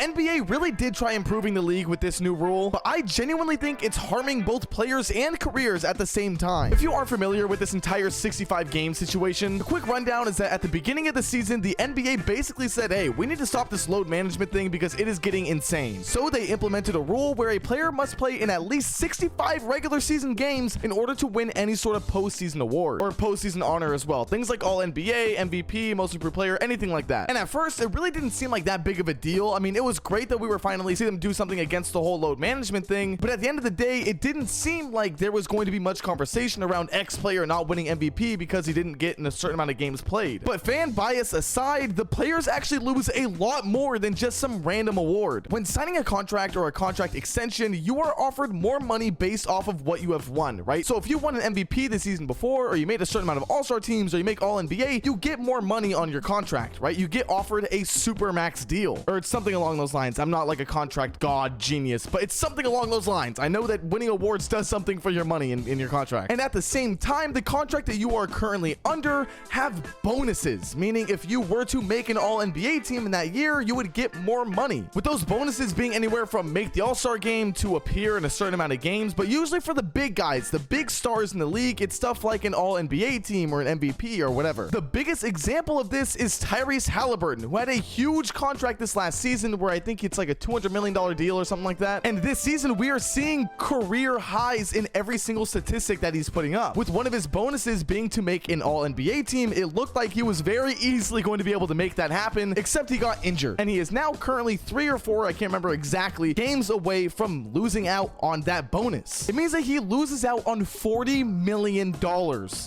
NBA really did try improving the league with this new rule, but I genuinely think it's harming both players and careers at the same time. If you aren't familiar with this entire 65 game situation, the quick rundown is that at the beginning of the season, the NBA basically said, hey, we need to stop this load management thing because it is getting insane. So they implemented a rule where a player must play in at least 65 regular season games in order to win any sort of postseason award or postseason honor as well. Things like all NBA, MVP, most improved player, anything like that. And at first, it really didn't seem like that big of a deal. I mean, it was great that we were finally seeing them do something against the whole load management thing, but at the end of the day, it didn't seem like there was going to be much conversation around X player not winning MVP because he didn't get in a certain amount of games played. But fan bias aside, the players actually lose a lot more than just some random award. When signing a contract or a contract extension, you are offered more money based off of what you have won, right? So if you won an MVP the season before, or you made a certain amount of all-star teams, or you make all NBA, you get more money on your contract, right? You get offered a super max deal, or it's something along those lines. I'm not like a contract god genius, but it's something along those lines. I know that winning awards does something for your money in your contract. And at the same time, the contract that you are currently under have bonuses, meaning if you were to make an all NBA team in that year, you would get more money, with those bonuses being anywhere from make the all-star game to appear in a certain amount of games. But usually for the big guys, the big stars in the league, it's stuff like an all NBA team or an MVP or whatever. The biggest example of this is Tyrese Haliburton, who had a huge contract this last season where I think it's like a $200 million deal or something like that. And this season we are seeing career highs in every single statistic that he's putting up, with one of his bonuses being to make an all NBA team. It looked like he was very easily going to be able to make that happen, except he got injured, and he is now currently 3 or 4, I can't remember exactly, games away from losing out on that bonus. It means that he loses out on $40 million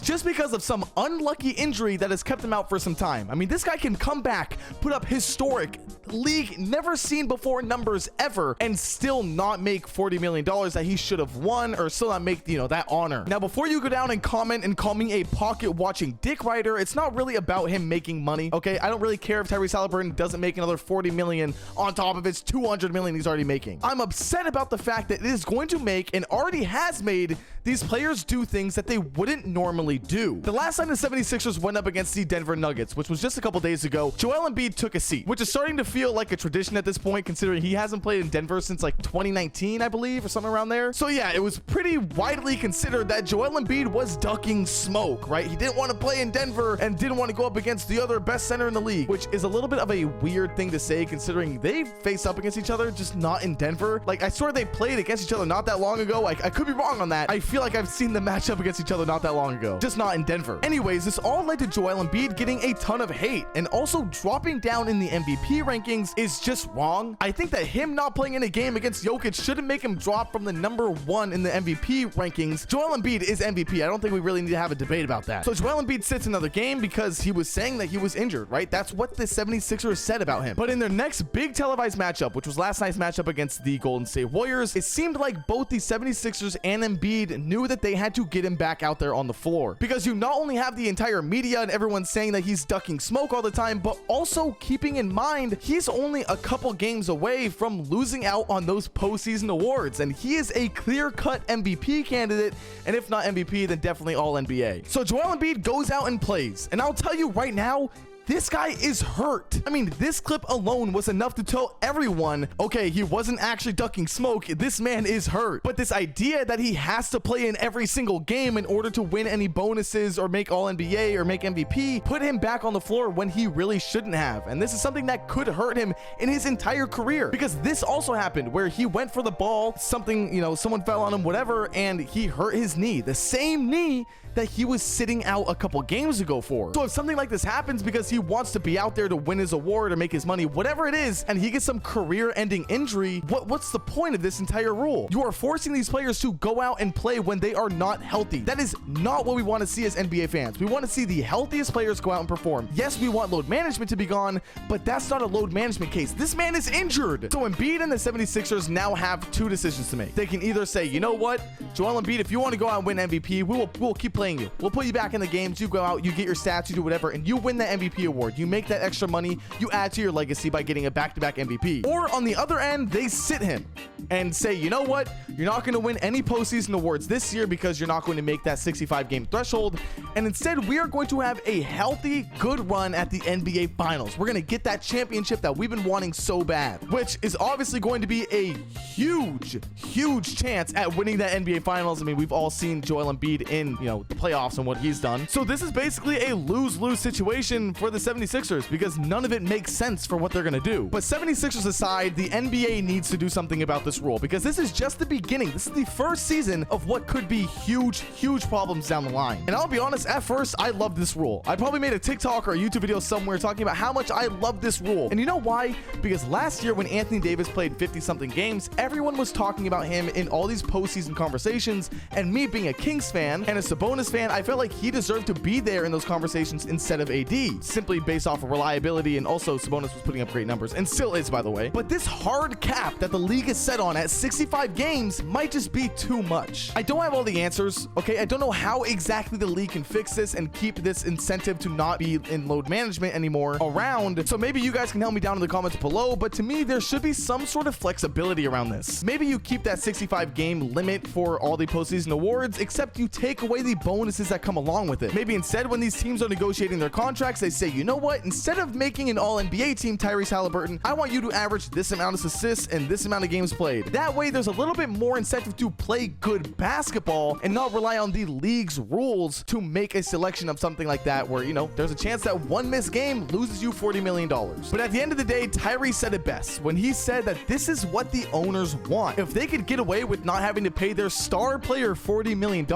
just because of some unlucky injury that has kept him out for some time. I mean, this guy can come back, put up historic, league never seen before numbers ever, and still not make $40 million that he should have won, or still not make, that honor. Now, before you go down and comment and call me a pocket watching dick rider, it's not really about him making money, okay? I don't really care if Tyrese Haliburton doesn't make another $40 million on top of his $200 million he's already making. I'm upset about the fact that it is going to make, and already has made, these players do things that they wouldn't normally do. The last time the 76ers went up against the Denver Nuggets, which was just a couple days ago, Joel Embiid took a seat, which is starting to feel like a tradition at this point, considering he hasn't played in Denver since like 2019, I believe, or something around there. So yeah, it was pretty widely considered that Joel Embiid was ducking smoke, right? He didn't want to play in Denver and didn't want to go up against the other best center in the league, which is a little bit of a weird thing to say considering they face up against each other, just not in Denver. Like, I swear they played against each other not that long ago. I could be wrong on that. I feel like I've seen them match up against each other not that long ago, just not in Denver. Anyways, this all led to Joel Embiid getting a ton of hate, and also dropping down in the MVP rankings is just wrong. I think that him not playing in a game against Jokic shouldn't make him drop from the #1 in the MVP rankings. Joel Embiid is MVP. I don't think we really need to have a debate about that. So Joel Embiid sits another game because he was saying that he was injured, right? That's what the 76ers said about him. But in their next big televised matchup, which was last night's matchup against the Golden State Warriors, it seemed like both the 76ers and Embiid knew that they had to get him back out there on the floor, because you not only have the entire media and everyone saying that he's ducking smoke all the time, but also keeping in mind he's only a couple games away from losing out on those postseason awards, and he is a clear-cut MVP candidate, and if not MVP, then definitely all NBA. So Joel Embiid goes out and plays, and I'll tell you right now, this guy is hurt. I mean, this clip alone was enough to tell everyone, okay, he wasn't actually ducking smoke. This man is hurt. But this idea that he has to play in every single game in order to win any bonuses or make all NBA or make MVP put him back on the floor when he really shouldn't have. And this is something that could hurt him in his entire career, because this also happened where he went for the ball, something, someone fell on him, whatever, and he hurt his knee, the same knee that he was sitting out a couple games ago for. So if something like this happens because he wants to be out there to win his award or make his money, whatever it is, and he gets some career-ending injury, what's the point of this entire rule? You are forcing these players to go out and play when they are not healthy. That is not what we want to see as NBA fans. We want to see the healthiest players go out and perform. Yes, we want load management to be gone, but that's not a load management case. This man is injured. So Embiid and the 76ers now have two decisions to make. They can either say, you know what, Joel Embiid, if you want to go out and win MVP, we'll keep playing playing you. We'll put you back in the games. You go out, you get your stats, you do whatever, and you win that MVP award. You make that extra money. You add to your legacy by getting a back-to-back MVP. Or on the other end, they sit him and say, you know what? You're not going to win any postseason awards this year because you're not going to make that 65 game threshold. And instead, we are going to have a healthy, good run at the NBA Finals. We're going to get that championship that we've been wanting so bad, which is obviously going to be a huge chance at winning that NBA Finals. I mean, we've all seen Joel Embiid in, the playoffs and what he's done. So this is basically a lose-lose situation for the 76ers because none of it makes sense for what they're going to do. But 76ers aside, the NBA needs to do something about this rule because this is just the beginning. This is the first season of what could be huge problems down the line. And I'll be honest, at first, I loved this rule. I probably made a TikTok or a YouTube video somewhere talking about how much I love this rule. And you know why? Because last year when Anthony Davis played 50-something games, everyone was talking about him in all these postseason conversations. And me being a Kings fan and a Sabonis fan, I felt like he deserved to be there in those conversations instead of AD, simply based off of reliability. And also Sabonis was putting up great numbers and still is, by the way. But this hard cap that the league is set on at 65 games might just be too much. I don't have all the answers, okay? I don't know how exactly the league can fix this and keep this incentive to not be in load management anymore around. So maybe you guys can help me down in the comments below, but to me, there should be some sort of flexibility around this. Maybe you keep that 65 game limit for all the postseason awards, except you take away the bonuses that come along with it. Maybe instead, when these teams are negotiating their contracts, they say, you know what? Instead of making an all-NBA team, Tyrese Haliburton, I want you to average this amount of assists and this amount of games played. That way, there's a little bit more incentive to play good basketball and not rely on the league's rules to make a selection of something like that where, there's a chance that one missed game loses you $40 million. But at the end of the day, Tyrese said it best when he said that this is what the owners want. If they could get away with not having to pay their star player $40 million,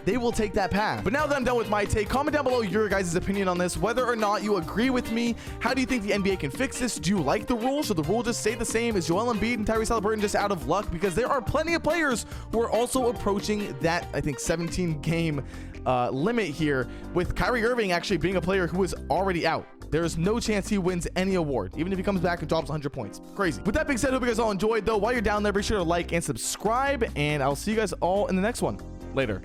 they will take that path. But now that I'm done with my take, comment down below your guys' opinion on this, whether or not you agree with me. How do you think the NBA can fix this? Do you like the rule? Should the rule just stay the same? Is Joel Embiid and Tyrese Haliburton just out of luck? Because there are plenty of players who are also approaching that, I think, 17 game limit here, with Kyrie Irving actually being a player who is already out. There is no chance he wins any award, even if he comes back and drops 100 points. Crazy. With that being said, hope you guys all enjoyed, though. While you're down there, be sure to like and subscribe, and I'll see you guys all in the next one. Later.